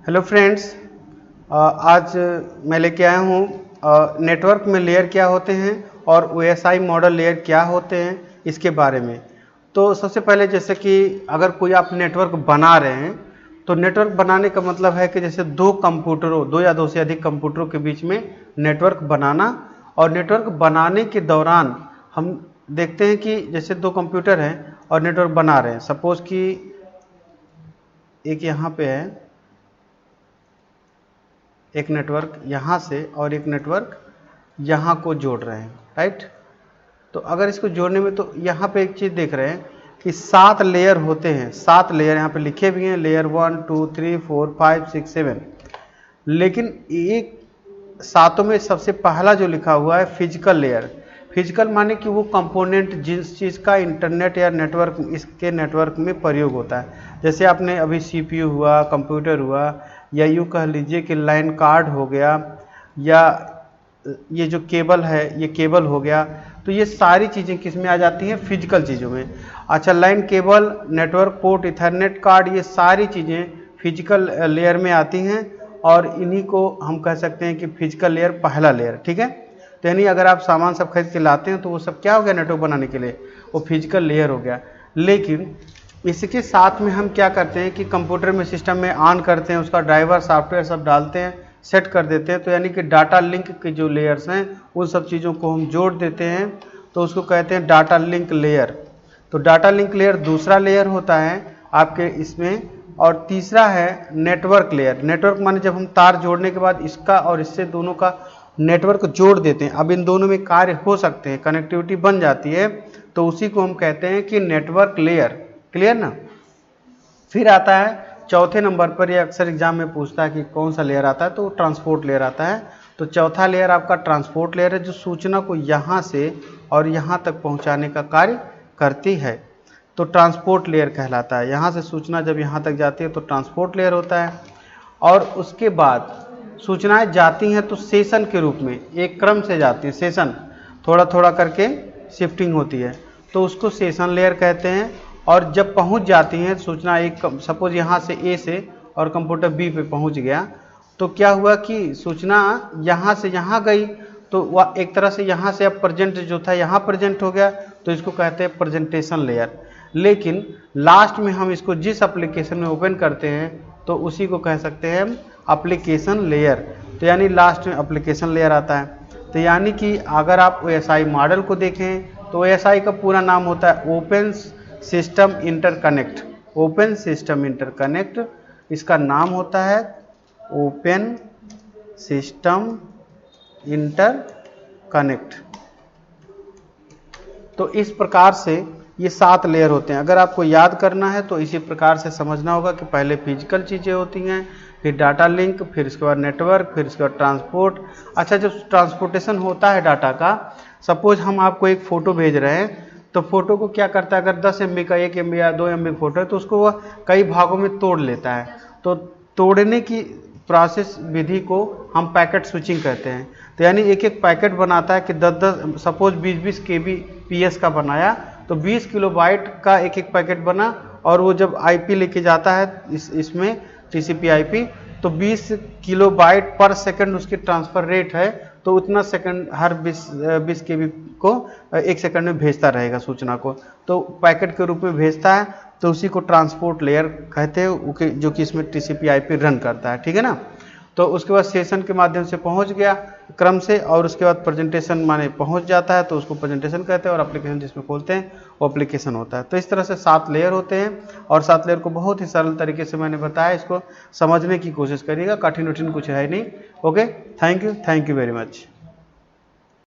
Hello friends, आज मैं लेके आया हूँ नेटवर्क में लेयर क्या होते हैं और OSI मॉडल लेयर क्या होते हैं इसके बारे में। तो सबसे पहले जैसे कि अगर कोई आप नेटवर्क बना रहे हैं तो नेटवर्क बनाने का मतलब है कि जैसे दो या दो से अधिक कंप्यूटरों के बीच में नेटवर्क बनाना। और नेटवर्क बनाने के दौरान हम देखते हैं कि जैसे दो कंप्यूटर हैं और नेटवर्क बना रहे हैं। सपोज कि एक यहाँ पे है, एक नेटवर्क यहाँ से और एक नेटवर्क यहाँ को जोड़ रहे हैं, राइट। तो अगर इसको जोड़ने में तो यहाँ पे एक चीज़ देख रहे हैं कि 7 लेयर होते हैं। 7 लेयर यहाँ पे लिखे भी हैं, लेयर 1 2 3 4 5 6 7। लेकिन एक सातों में सबसे पहला जो लिखा हुआ है फिजिकल लेयर। फिजिकल माने कि वो कंपोनेंट जिस चीज़ का इंटरनेट या नेटवर्क इसके नेटवर्क में प्रयोग होता है। जैसे आपने अभी CPU हुआ, कंप्यूटर हुआ, या यूँ कह लीजिए कि लाइन कार्ड हो गया, या ये जो केबल है ये केबल हो गया। तो ये सारी चीज़ें किस में आ जाती हैं? फिजिकल चीज़ों में। अच्छा, line cable, network port, Ethernet card, ये सारी चीज़ें फिजिकल लेयर में आती हैं और इन्हीं को हम कह सकते हैं कि फिजिकल लेयर पहला लेयर, ठीक है। तो यानी अगर आप सामान सब खरीद के लाते हैं तो वो सब क्या हो गया नेटवर्क बनाने के लिए? वो फिजिकल लेयर हो गया। लेकिन इसके साथ में हम क्या करते हैं कि कंप्यूटर में सिस्टम में ऑन करते हैं, उसका ड्राइवर सॉफ्टवेयर सब डालते हैं, सेट कर देते हैं। तो यानी कि डाटा लिंक के जो लेयर्स हैं उन सब चीज़ों को हम जोड़ देते हैं, तो उसको कहते हैं डाटा लिंक लेयर। तो डाटा लिंक लेयर दूसरा लेयर होता है आपके इसमें। और तीसरा है नेटवर्क लेयर। नेटवर्क माने जब हम तार जोड़ने के बाद इसका और इससे दोनों का नेटवर्क जोड़ देते हैं, अब इन दोनों में कार्य हो सकते हैं, कनेक्टिविटी बन जाती है, तो उसी को हम कहते हैं कि नेटवर्क लेयर। क्लियर ना? फिर आता है चौथे नंबर पर, ये अक्सर एग्जाम में पूछता है कि कौन सा लेयर आता है, तो ट्रांसपोर्ट लेयर आता है। तो चौथा लेयर आपका ट्रांसपोर्ट लेयर है, जो सूचना को यहाँ से और यहाँ तक पहुँचाने का कार्य करती है, तो ट्रांसपोर्ट लेयर कहलाता है। यहाँ से सूचना जब यहाँ तक जाती है तो ट्रांसपोर्ट लेयर होता है। और उसके बाद सूचनाएं जाती हैं तो सेशन के रूप में एक क्रम से जाती है, सेशन थोड़ा थोड़ा करके शिफ्टिंग होती है, तो उसको सेशन लेयर कहते हैं। और जब पहुंच जाती हैं सूचना, एक सपोज यहाँ से A से और कंप्यूटर B पे पहुंच गया, तो क्या हुआ कि सूचना यहाँ से यहाँ गई, तो वह एक तरह से यहाँ से अब प्रेजेंट जो था यहाँ प्रेजेंट हो गया, तो इसको कहते हैं प्रेजेंटेशन लेयर। लेकिन लास्ट में हम इसको जिस एप्लीकेशन में ओपन करते हैं तो उसी को कह सकते हैं एप्लीकेशन लेयर। तो यानी लास्ट में एप्लीकेशन लेयर आता है। तो यानी कि अगर आप OSI मॉडल को देखें तो OSI का पूरा नाम होता है open system interconnect. Open system interconnect इसका नाम होता है, ओपन सिस्टम इंटरकनेक्ट। तो इस प्रकार से ये 7 लेयर होते हैं। अगर आपको याद करना है तो इसी प्रकार से समझना होगा कि पहले फिजिकल चीज़ें होती हैं, फिर डाटा लिंक, फिर इसके बाद नेटवर्क, फिर इसके बाद ट्रांसपोर्ट। अच्छा, जब ट्रांसपोर्टेशन होता है डाटा का, सपोज हम आपको एक फ़ोटो भेज रहे हैं, तो फोटो को क्या करता है, अगर 10 MB का 1 MB या 2 MB फोटो है तो उसको वह कई भागों में तोड़ लेता है। तो तोड़ने की प्रोसेस विधि को हम पैकेट स्विचिंग कहते हैं। तो यानी एक एक पैकेट बनाता है कि 10-10 सपोज 20-20 kbps का बनाया, तो 20 किलोबाइट का एक एक पैकेट बना। और वो जब IP लेके जाता है इसमें TCP IP, तो 20 किलोबाइट पर सेकंड उसकी ट्रांसफ़र रेट है, तो उतना सेकंड हर 20 KB को 1 सेकंड में भेजता रहेगा सूचना को, तो पैकेट के रूप में भेजता है। तो उसी को ट्रांसपोर्ट लेयर कहते हैं, जो कि इसमें TCP IP रन करता है, ठीक है ना। तो उसके बाद सेशन के माध्यम से पहुंच गया क्रम से, और उसके बाद प्रेजेंटेशन माने पहुंच जाता है तो उसको प्रेजेंटेशन कहते हैं, और एप्लीकेशन जिसमें खोलते हैं वो एप्लीकेशन होता है। तो इस तरह से 7 लेयर होते हैं, और 7 लेयर को बहुत ही सरल तरीके से मैंने बताया, इसको समझने की कोशिश करिएगा, कठिन कुछ है नहीं। Okay, thank you very much.